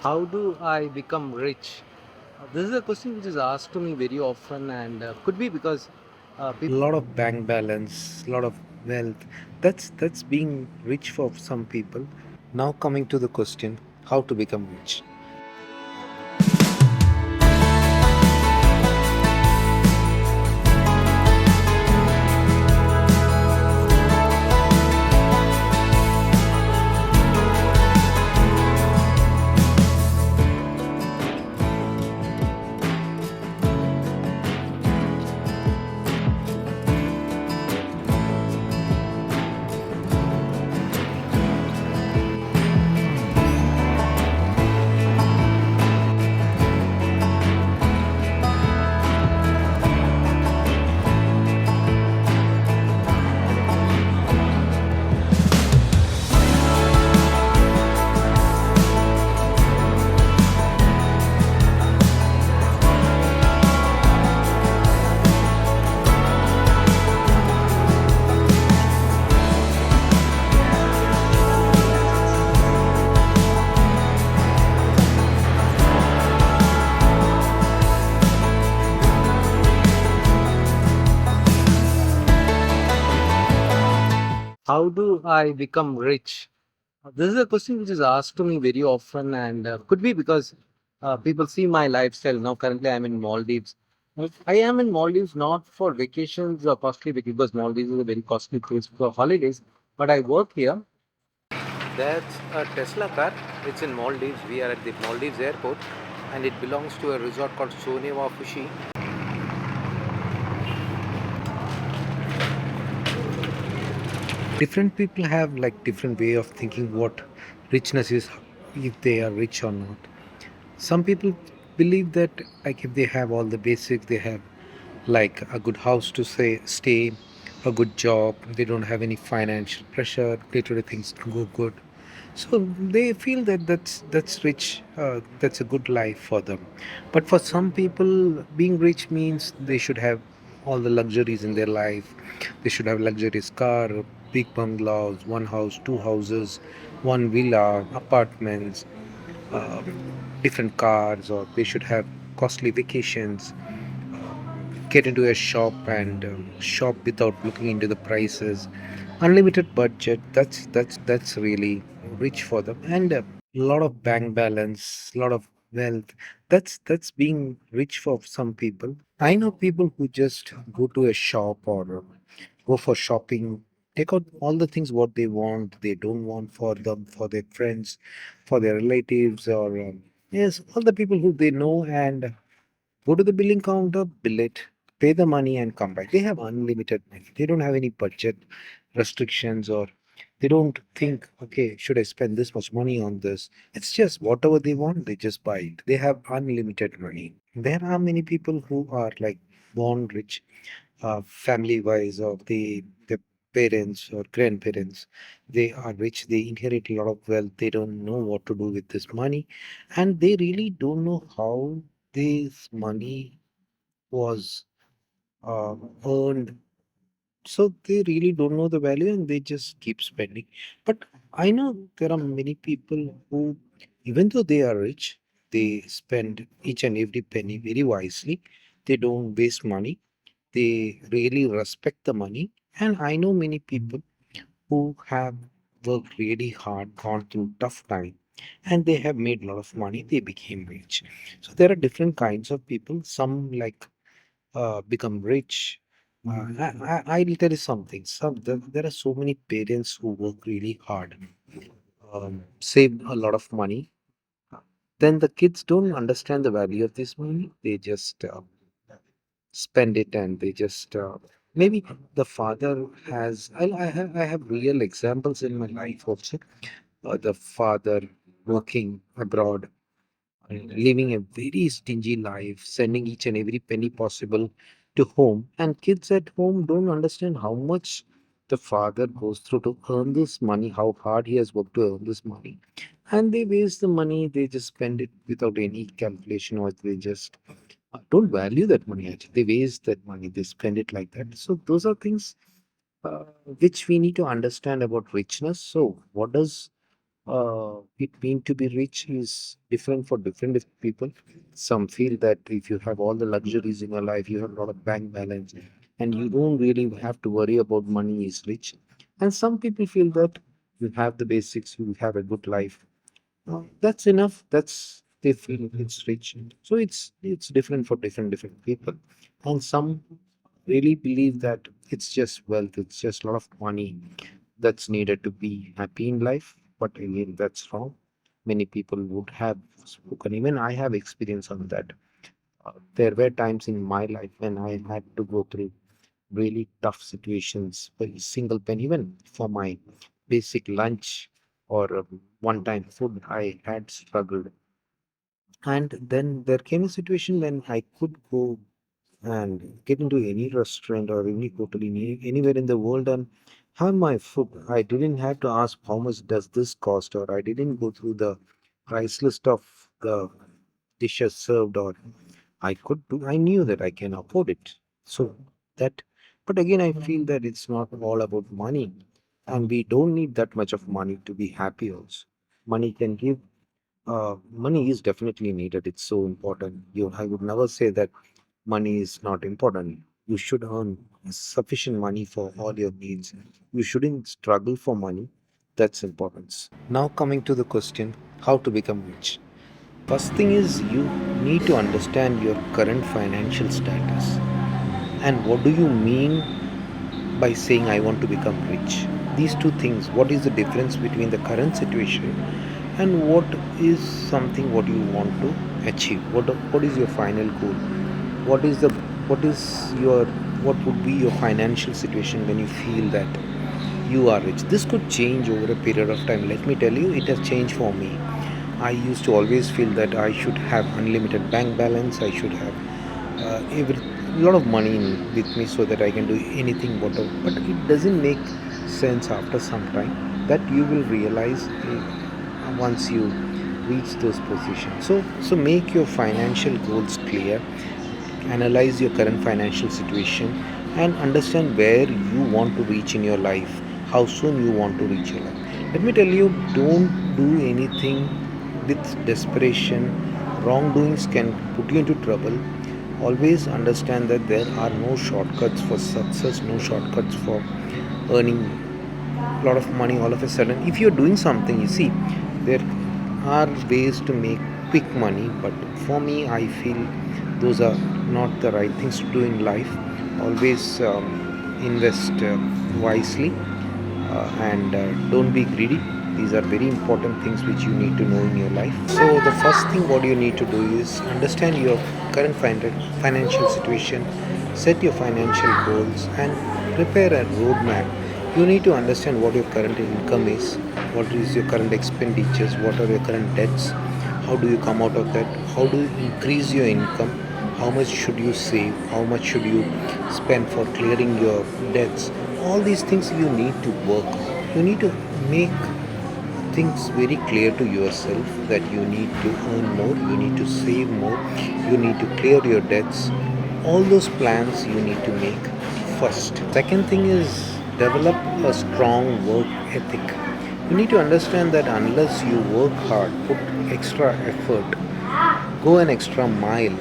How do I become rich? This is a question which is asked to me very often, and could be because people. Lot of bank balance, lot of wealth. That's being rich for some people. Now coming to the question, how to become rich. How do I become rich? This is a question which is asked to me very often, and could be because people see my lifestyle. Now, currently, I'm in Maldives. I am in Maldives not for vacations or costly vacations, because Maldives is a very costly place for holidays. But I work here. That's a Tesla car. It's in Maldives. We are at the Maldives airport and it belongs to a resort called Sonewa Fushi. Different people have like different way of thinking what richness is, if they are rich or not. Some people believe that like if they have all the basics, they have like a good house to stay, a good job, they don't have any financial pressure, day-to-day things go good. So they feel that that's rich, that's a good life for them. But for some people, being rich means they should have all the luxuries in their life. They should have luxurious car, big bungalows, one house, two houses, one villa, apartments, uh, different cars, or they should have costly vacations, get into a shop and shop without looking into the prices, unlimited budget. That's really rich for them, and a lot of bank balance, a lot of wealth. That's being rich for some people. I know people who just go to a shop or go for shopping, take out all the things what they want, they don't want for them, for their friends, for their relatives, or yes, all the people who they know, and go to the billing counter, bill it, pay the money, and come back. They have unlimited money. They don't have any budget restrictions, or they don't think, okay, should I spend this much money on this? It's just whatever they want, they just buy it. They have unlimited money. There are many people who are like born rich, family wise, or the parents or grandparents, they are rich, they inherit a lot of wealth, they don't know what to do with this money, and they really don't know how this money was uh, earned. So they really don't know the value and they just keep spending. But I know there are many people who, even though they are rich, they spend each and every penny very wisely. They don't waste money, they really respect the money. And I know many people who have worked really hard, gone through tough time, and they have made a lot of money. They became rich. So there are different kinds of people. Some like become rich. I'll tell you something. There are so many parents who work really hard, save a lot of money. Then the kids don't understand the value of this money. They just spend it, and they just maybe the father has. I have real examples in my life also. The father working abroad, living a very stingy life, sending each and every penny possible to home, and kids at home don't understand how much the father goes through to earn this money, how hard he has worked to earn this money, and they waste the money. They just spend it without any calculation, or they just don't value that money. Actually, they waste that money. They spend it like that. So those are things which we need to understand about richness. So what does It mean to be rich is different for different people. Some feel that if you have all the luxuries in your life, you have a lot of bank balance, and you don't really have to worry about money is rich. And some people feel that you have the basics, you have a good life. That's enough. That's they feel it's rich. So it's different for different people. And some really believe that it's just wealth, it's just a lot of money that's needed to be happy in life. But again, that's wrong. Many people would have spoken, even I have experience on that. There were times in my life when I had to go through really tough situations for a single pen, even for my basic lunch or one time food, I had struggled. And then there came a situation when I could go and get into any restaurant or any hotel anywhere in the world and have my food. I didn't have to ask how much does this cost, or I didn't go through the price list of the dishes served, or I could do. I knew that I can afford it. So that, but again, I feel that it's not all about money, and we don't need that much of money to be happy. Also, money can give. Money is definitely needed. It's so important. I would never say that money is not important. You should earn sufficient money for all your needs. You shouldn't struggle for money. That's important. Now, coming to the question how to become rich. First thing is you need to understand your current financial status. And what do you mean by saying I want to become rich? These two things, what is the difference between the current situation and what is something what you want to achieve? What is your final goal? What is the what is your what would be your financial situation when you feel that you are rich? This could change over a period of time. Let me tell you, it has changed for me. I used to always feel that I should have unlimited bank balance. I should have every lot of money with me so that I can do anything whatever. But it doesn't make sense after some time that you will realize once you reach those positions. So make your financial goals clear, analyze your current financial situation, and understand where you want to reach in your life, how soon you want to reach your life. Let me tell you, don't do anything with desperation. Wrongdoings can put you into trouble. Always understand that there are no shortcuts for success, no shortcuts for earning a lot of money all of a sudden. If you're doing something, you see, there are ways to make quick money, but for me, I feel those are not the right things to do in life. Always invest wisely and don't be greedy. These are very important things which you need to know in your life. So the first thing what you need to do is understand your current financial situation, set your financial goals, and prepare a roadmap. You need to understand what your current income is, what is your current expenditures, what are your current debts, how do you come out of that, how do you increase your income, how much should you save, how much should you spend for clearing your debts. All these things you need to work on. You need to make things very clear to yourself that you need to earn more, you need to save more, you need to clear your debts. All those plans you need to make first. Second thing is develop a strong work ethic. You need to understand that unless you work hard, put extra effort, go an extra mile,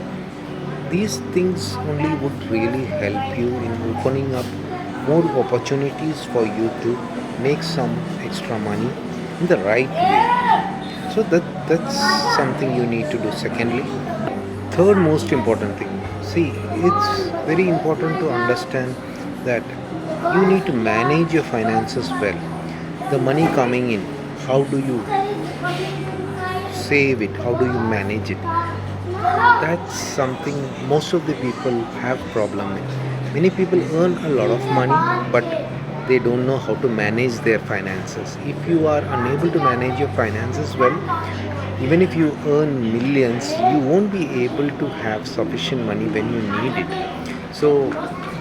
these things only would really help you in opening up more opportunities for you to make some extra money in the right way. So that's something you need to do. Secondly, third most important thing. See, it's very important to understand that you need to manage your finances well. The money coming in, how do you save it? How do you manage it? That's something most of the people have problem with. Many people earn a lot of money, but they don't know how to manage their finances. If you are unable to manage your finances well, even if you earn millions, you won't be able to have sufficient money when you need it. So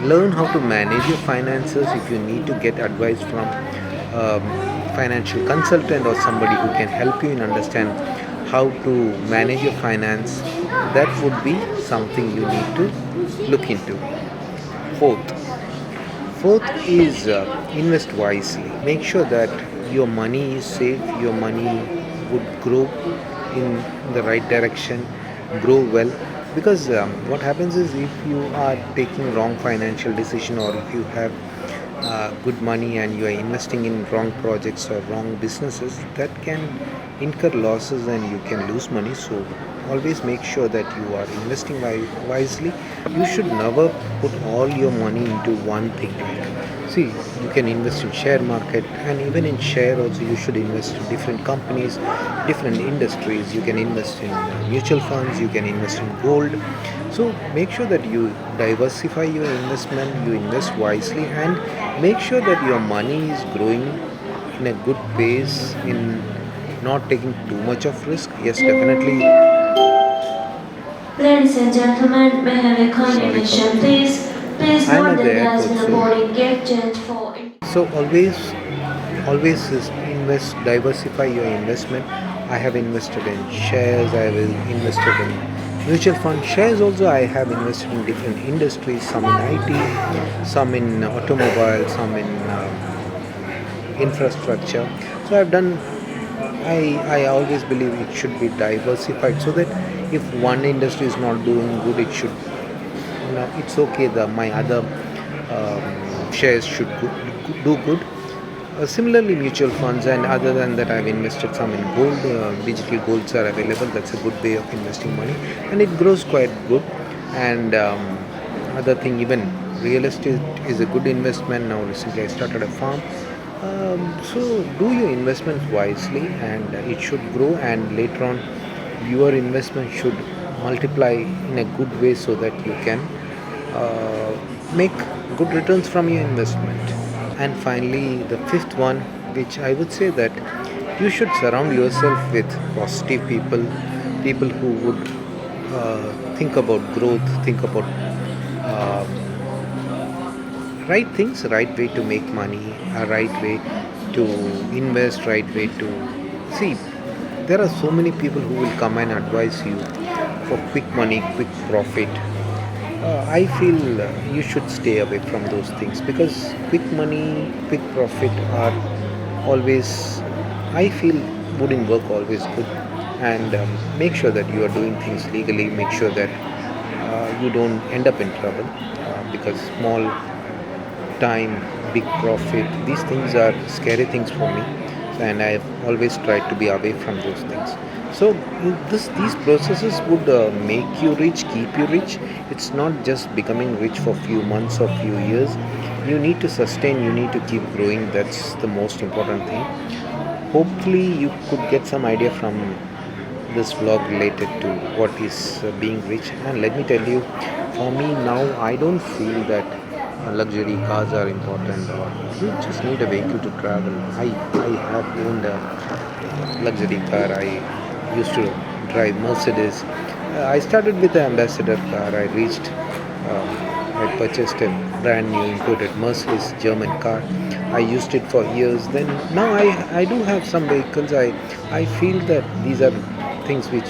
learn how to manage your finances. If you need to get advice from um, financial consultant or somebody who can help you in understand how to manage your finance, that would be something you need to look into. Fourth, fourth is invest wisely. Make sure that your money is safe, your money would grow in the right direction, grow well. Because what happens is, if you are taking wrong financial decision, or if you have good money and you are investing in wrong projects or wrong businesses, that can incur losses and you can lose money. So always make sure that you are investing wisely. You should never put all your money into one thing. See, you can invest in share market, and even in share also you should invest in different companies, different industries. You can invest in mutual funds, you can invest in gold. So make sure that you diversify your investment, you invest wisely, and make sure that your money is growing in a good pace, in not taking too much of risk. Yes, definitely. Ladies and gentlemen, may I have a kind Sorry for attention, that. please? Please I'm note at that the there has airport, been a boarding gate change for. so always is invest, diversify your investment. I have invested in shares, I have invested in mutual fund shares also. I have invested in different industries, some in IT, some in automobile, some in infrastructure. So I've done, I always believe it should be diversified, so that if one industry is not doing good, it should, it's okay, the my other shares should do good. Similarly, mutual funds, and other than that, I've invested some in gold. Digital golds are available. That's a good way of investing money, and it grows quite good. And other thing, even real estate is a good investment. Now, recently, I started a farm. So, do your investments wisely, and it should grow. And later on, your investment should multiply in a good way, so that you can make good returns from your investment. And finally, the fifth one, which I would say, that you should surround yourself with positive people, people who would think about growth, think about uh, right things, right way to make money, a right way to invest, right way to see. There are so many people who will come and advise you for quick money, quick profit. I feel you should stay away from those things, because quick money, quick profit are always, I feel, wouldn't work always good. And make sure that you are doing things legally, make sure that you don't end up in trouble, because small time, big profit, these things are scary things for me, and I've always tried to be away from those things. So these processes would make you rich, keep you rich. It's not just becoming rich for few months or few years. You need to sustain, you need to keep growing. That's the most important thing. Hopefully you could get some idea from this vlog related to what is being rich. And let me tell you, for me now, I don't feel that luxury cars are important, or you just need a vehicle to travel. I have owned a luxury car. I used to drive Mercedes. I started with the Ambassador car. I purchased a brand new imported Mercedes German car. I used it for years. Then now I do have some vehicles. I feel that these are things which,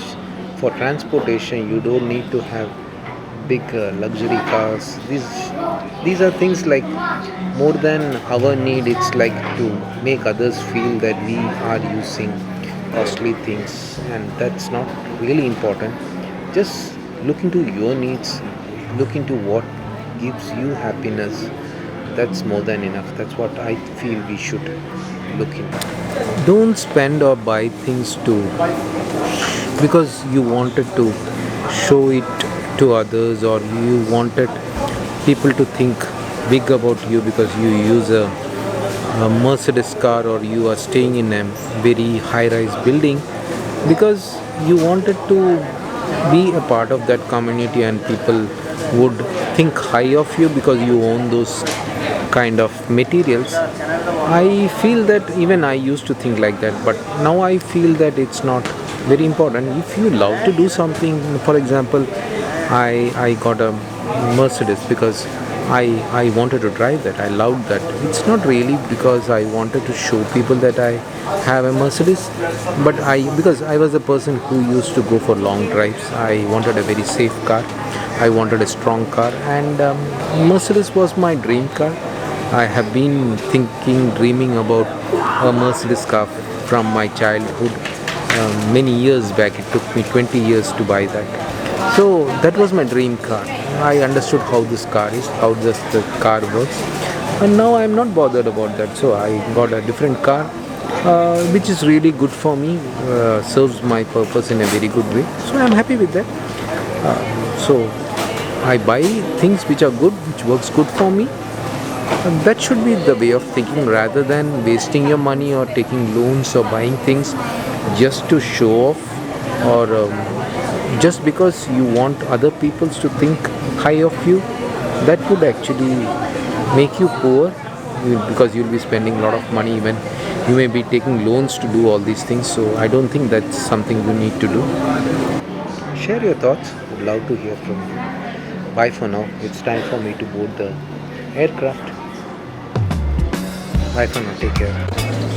for transportation, you don't need to have big luxury cars. These are things like more than our need. It's like to make others feel that we are using costly things, and that's not really important. Just look into your needs, look into what gives you happiness. That's more than enough. That's what I feel we should look into. Don't spend or buy things to because you wanted to show it to others, or you wanted people to think big about you because you use a Mercedes car, or you are staying in a very high rise building, because you wanted to be a part of that community, and people would think high of you because you own those kind of materials. I feel that even I used to think like that, but now I feel that it's not very important. If you love to do something, for example, I got a Mercedes because I wanted to drive that. I loved that. It's not really because I wanted to show people that I have a Mercedes, but because I was a person who used to go for long drives. I wanted a very safe car. I wanted a strong car, and Mercedes was my dream car. I have been thinking, dreaming about a Mercedes car from my childhood. Many years back, it took me 20 years to buy that. So that was my dream car. I understood how this car is, how does the car works, and now I'm not bothered about that. So I got a different car, which is really good for me, serves my purpose in a very good way. So I'm happy with that. So I buy things which are good, which works good for me. And that should be the way of thinking rather than wasting your money or taking loans or buying things just to show off or just because you want other people to think high of you. That would actually make you poor because you'll be spending a lot of money when you may be taking loans to do all these things. So I don't think that's something you need to do. Share your thoughts. Would love to hear from you. Bye for now. It's time for me to board the aircraft. Bye for now. Take care.